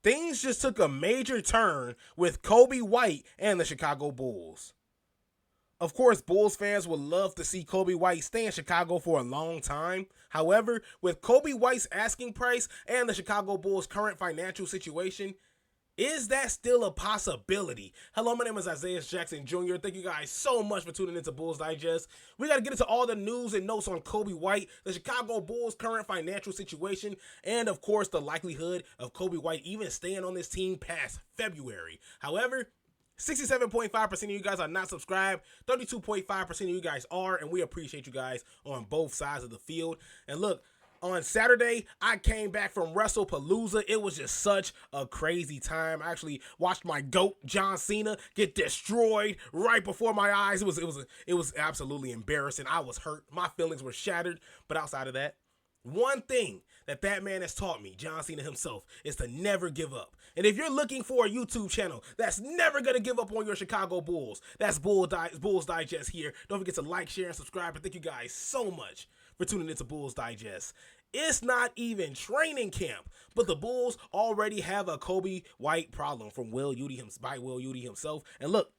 things just took a major turn with Coby White and the Chicago Bulls. Of course, Bulls fans would love to see Coby White stay in Chicago for a long time. However, with Coby White's asking price and the Chicago Bulls' current financial situation, is that still a possibility? Hello, my name is Isaias Jackson Jr. Thank you guys so much for tuning into Bulls Digest. We got to get into all the news and notes on Coby White, the Chicago Bulls' current financial situation, and of course, the likelihood of Coby White even staying on this team past February. However, 67.5% of you guys are not subscribed, 32.5% of you guys are, and we appreciate you guys on both sides of the field. And look, on Saturday, I came back from WrestlePalooza. It was just such a crazy time. I actually watched my GOAT, John Cena, get destroyed right before my eyes. It was absolutely embarrassing. I was hurt. My feelings were shattered. But outside of that, one thing that man has taught me, John Cena himself, is to never give up. And if you're looking for a YouTube channel that's never going to give up on your Chicago Bulls, that's Bulls Digest here. Don't forget to like, share, and subscribe. And thank you guys so much for tuning into Bulls Digest. It's not even training camp, but the Bulls already have a Coby White problem from Will Udy himself. And look,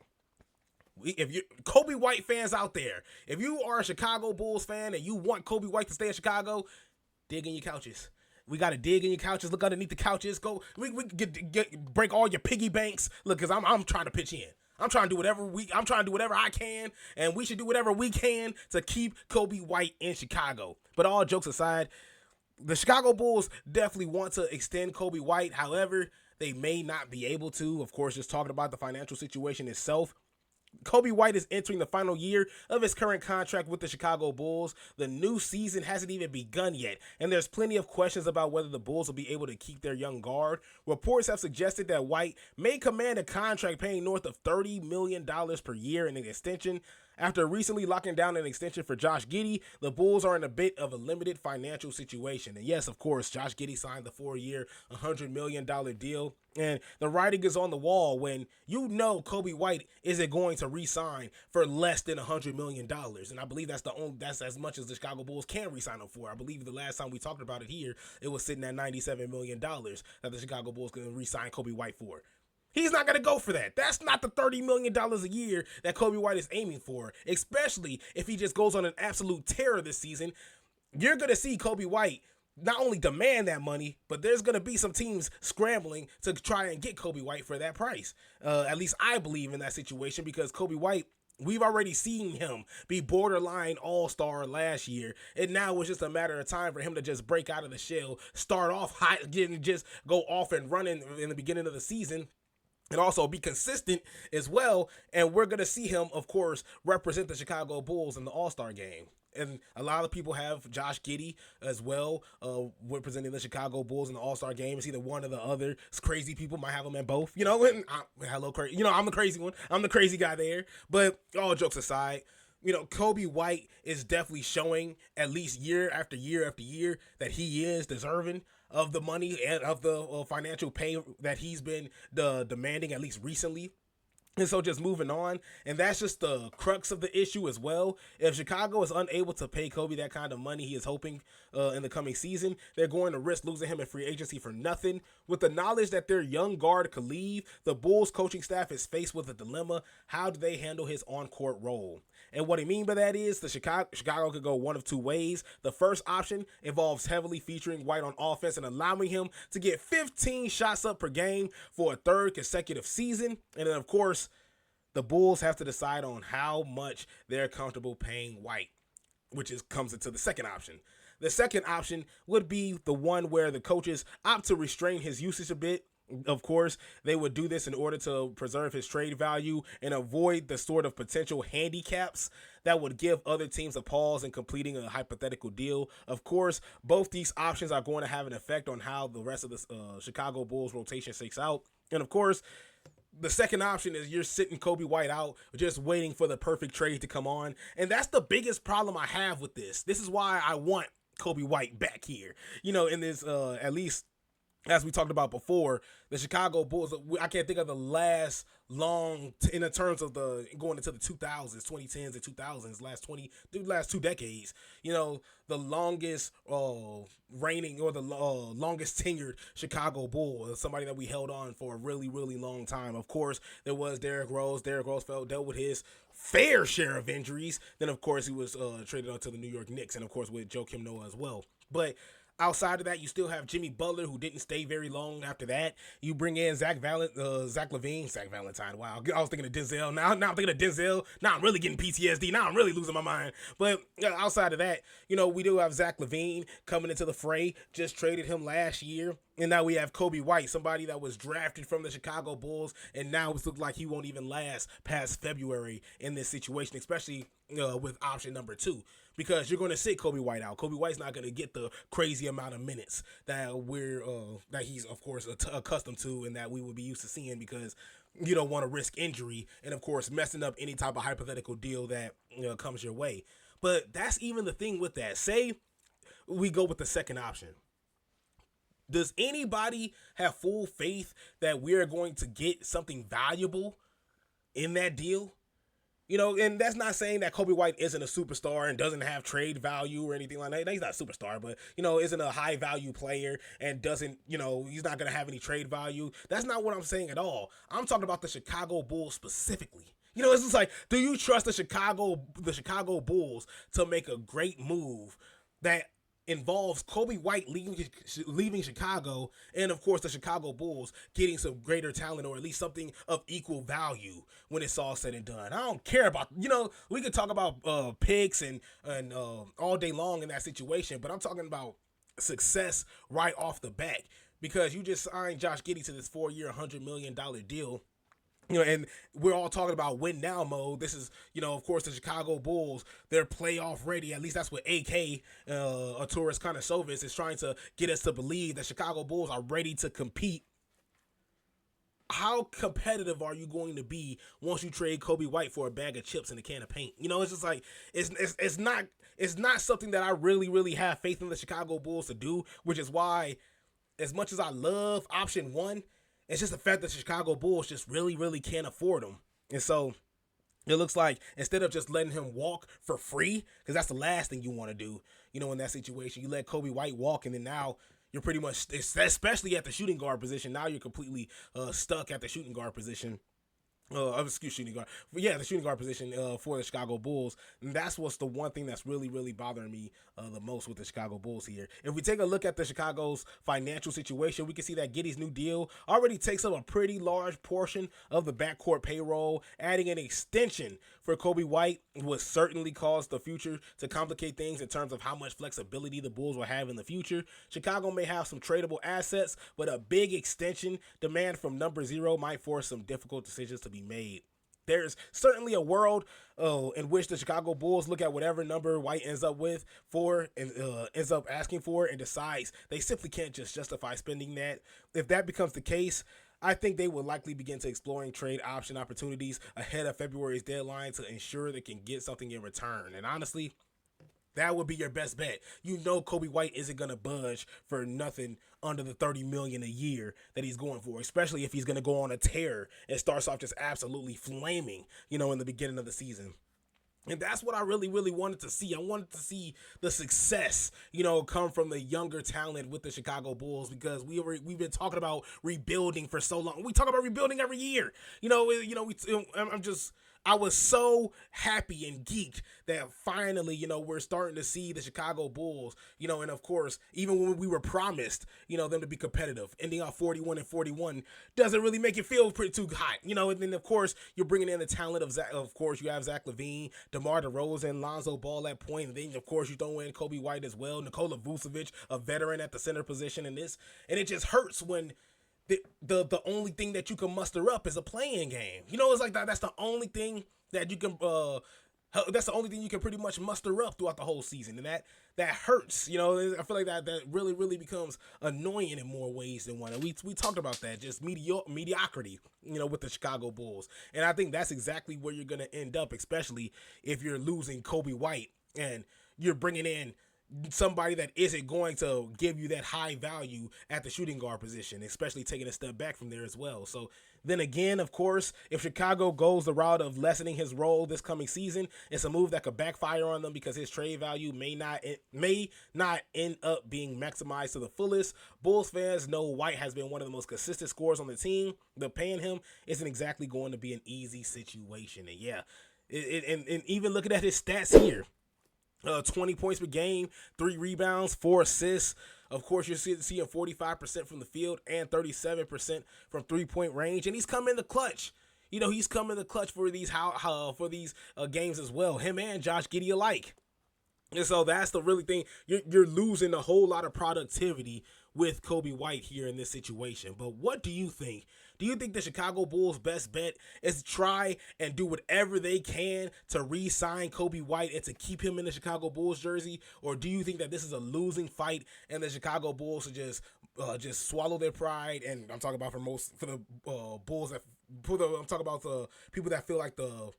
if you Coby White fans out there, if you are a Chicago Bulls fan and you want Coby White to stay in Chicago, dig in your couches. We got to dig in your couches. Look underneath the couches. Go. We break all your piggy banks. Look, cause I'm trying to pitch in. I'm trying to do whatever I can, and we should do whatever we can to keep Coby White in Chicago. But all jokes aside, the Chicago Bulls definitely want to extend Coby White. However, they may not be able to. Of course, just talking about the financial situation itself. Coby White is entering the final year of his current contract with the Chicago Bulls. The new season hasn't even begun yet, and there's plenty of questions about whether the Bulls will be able to keep their young guard. Reports have suggested that White may command a contract paying north of $30 million per year in an extension. After recently locking down an extension for Josh Giddey, the Bulls are in a bit of a limited financial situation. And yes, of course, Josh Giddey signed the 4-year, $100 million deal. And the writing is on the wall when you know Coby White isn't going to re-sign for less than $100 million. And I believe that's as much as the Chicago Bulls can re-sign him for. I believe the last time we talked about it here, it was sitting at $97 million that the Chicago Bulls can re-sign Coby White for. He's not going to go for that. That's not the $30 million a year that Coby White is aiming for, especially if he just goes on an absolute tear this season. You're going to see Coby White not only demand that money, but there's going to be some teams scrambling to try and get Coby White for that price. At least I believe in that situation because Coby White, we've already seen him be borderline all-star last year, and now it's just a matter of time for him to just break out of the shell, start off hot, just go off and running in the beginning of the season, and also be consistent as well. And we're going to see him, of course, represent the Chicago Bulls in the All-Star game. And a lot of people have Josh Giddey as well, representing the Chicago Bulls in the All-Star game. It's either one or the other. It's crazy people might have them in both. And I'm the crazy one. I'm the crazy guy there. But all jokes aside, Coby White is definitely showing, at least year after year after year, that he is deserving of the money and of the financial pay that he's been demanding, at least recently. And so just moving on, and that's just the crux of the issue as well. If Chicago is unable to pay Coby that kind of money he is hoping in the coming season, they're going to risk losing him in free agency for nothing. With the knowledge that their young guard could leave, the Bulls coaching staff is faced with a dilemma. How do they handle his on-court role? And what I mean by that is the Chicago could go one of two ways. The first option involves heavily featuring White on offense and allowing him to get 15 shots up per game for a third consecutive season. And then, of course, the Bulls have to decide on how much they're comfortable paying White, which comes into the second option. The second option would be the one where the coaches opt to restrain his usage a bit. Of course, they would do this in order to preserve his trade value and avoid the sort of potential handicaps that would give other teams a pause in completing a hypothetical deal. Of course, both these options are going to have an effect on how the rest of the Chicago Bulls rotation shakes out. And of course, the second option is you're sitting Coby White out, just waiting for the perfect trade to come on. And that's the biggest problem I have with this. This is why I want Coby White back here, in this, at least as we talked about before, the Chicago Bulls, I can't think of the last in the terms of the going into the 2000s, 2010s and 2000s, last 2 decades, the longest reigning or the longest tenured Chicago Bull, somebody that we held on for a really, really long time. Of course, there was Derrick Rose. Derrick Rose dealt with his fair share of injuries. Then, of course, he was traded on to the New York Knicks, and, of course, with Joakim Noah as well. But outside of that, you still have Jimmy Butler, who didn't stay very long after that. You bring in Zach Valentine. Wow, I was thinking of Denzel. Now I'm thinking of Denzel. Now I'm really getting PTSD. Now I'm really losing my mind. But outside of that, we do have Zach LaVine coming into the fray. Just traded him last year. And now we have Coby White, somebody that was drafted from the Chicago Bulls, and now it looks like he won't even last past February in this situation, especially with option number 2. Because you're going to sit Coby White out. Coby White's not going to get the crazy amount of minutes that that he's, of course, accustomed to and that we would be used to seeing, because you don't want to risk injury and, of course, messing up any type of hypothetical deal that comes your way. But that's even the thing with that. Say we go with the second option. Does anybody have full faith that we're going to get something valuable in that deal? And that's not saying that Coby White isn't a superstar and doesn't have trade value or anything like that. He's not a superstar, but, isn't a high value player and doesn't, he's not going to have any trade value. That's not what I'm saying at all. I'm talking about the Chicago Bulls specifically. It's just like, do you trust the Chicago Bulls to make a great move that involves Coby White leaving Chicago, and of course the Chicago Bulls getting some greater talent, or at least something of equal value when it's all said and done? I don't care about, we could talk about picks and all day long in that situation, but I'm talking about success right off the bat, because you just signed Josh Giddey to this 4-year, $100 million deal. And we're all talking about win now mode. This is, of course, the Chicago Bulls. They're playoff ready. At least that's what AK, Arturas Karnisovas, is trying to get us to believe, that Chicago Bulls are ready to compete. How competitive are you going to be once you trade Coby White for a bag of chips and a can of paint? It's just like, it's not something that I really, really have faith in the Chicago Bulls to do, which is why, as much as I love option 1, it's just the fact that the Chicago Bulls just really, really can't afford him. And so it looks like, instead of just letting him walk for free, because that's the last thing you want to do, in that situation, you let Coby White walk, and then now you're pretty much, especially at the shooting guard position, now you're completely stuck at the shooting guard position. The shooting guard position for the Chicago Bulls. And that's what's the one thing that's really, really bothering me the most with the Chicago Bulls here. If we take a look at the Chicago's financial situation, we can see that Giddey's new deal already takes up a pretty large portion of the backcourt payroll. Adding an extension for Coby White would certainly cause the future to complicate things in terms of how much flexibility the Bulls will have in the future. Chicago may have some tradable assets, but a big extension demand from number 0 might force some difficult decisions to be made. There's certainly a world in which the Chicago Bulls look at whatever number White ends up ends up asking for, and decides they simply can't just justify spending that. If that becomes the case, I think they will likely begin to exploring trade option opportunities ahead of February's deadline to ensure they can get something in return. And honestly, that would be your best bet. Coby White isn't going to budge for nothing under the $30 million a year that he's going for, especially if he's going to go on a tear and starts off just absolutely flaming, in the beginning of the season. And that's what I really, really wanted to see. I wanted to see the success, come from the younger talent with the Chicago Bulls, because we've been talking about rebuilding for so long. We talk about rebuilding every year. I was so happy and geeked that finally, we're starting to see the Chicago Bulls, and of course, even when we were promised, them to be competitive, ending out 41-41 doesn't really make it feel too hot, and then of course, you're bringing in the talent of Zach. Of course, you have Zach LaVine, DeMar DeRozan, Lonzo Ball at point, and then of course, you throw in Coby White as well, Nikola Vucevic, a veteran at the center position and it just hurts when the only thing that you can muster up is a playing game. It's like that. That's the only thing that you can. That's the only thing you can pretty much muster up throughout the whole season, and that hurts. I feel like that really, really becomes annoying in more ways than one. And we talked about that, just mediocrity. With the Chicago Bulls, and I think that's exactly where you're gonna end up, especially if you're losing Coby White and you're bringing in somebody that isn't going to give you that high value at the shooting guard position, especially taking a step back from there as well. So then again, of course, if Chicago goes the route of lessening his role this coming season, it's a move that could backfire on them because his trade value may not end up being maximized to the fullest. Bulls fans know White has been one of the most consistent scorers on the team, but paying him isn't exactly going to be an easy situation. And yeah, and even looking at his stats here, 20 points per game, 3 rebounds, 4 assists. Of course, you're seeing 45% from the field and 37% from three-point range, and he's come in the clutch. You know, he's come in the clutch for these games as well. Him and Josh Giddey alike. And so that's the really thing. You're losing a whole lot of productivity with Coby White here in this situation. But what do you think? Do you think the Chicago Bulls' best bet is to try and do whatever they can to re-sign Coby White and to keep him in the Chicago Bulls jersey? Or do you think that this is a losing fight and the Chicago Bulls will just swallow their pride? And I'm talking about I'm talking about the people that feel like the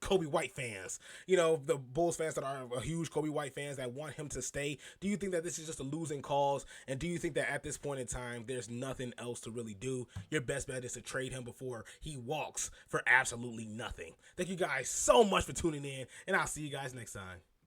Coby White fans, you know, the Bulls fans that are huge Coby White fans that want him to stay. Do you think that this is just a losing cause? And do you think that at this point in time, there's nothing else to really do? Your best bet is to trade him before he walks for absolutely nothing. Thank you guys so much for tuning in, and I'll see you guys next time.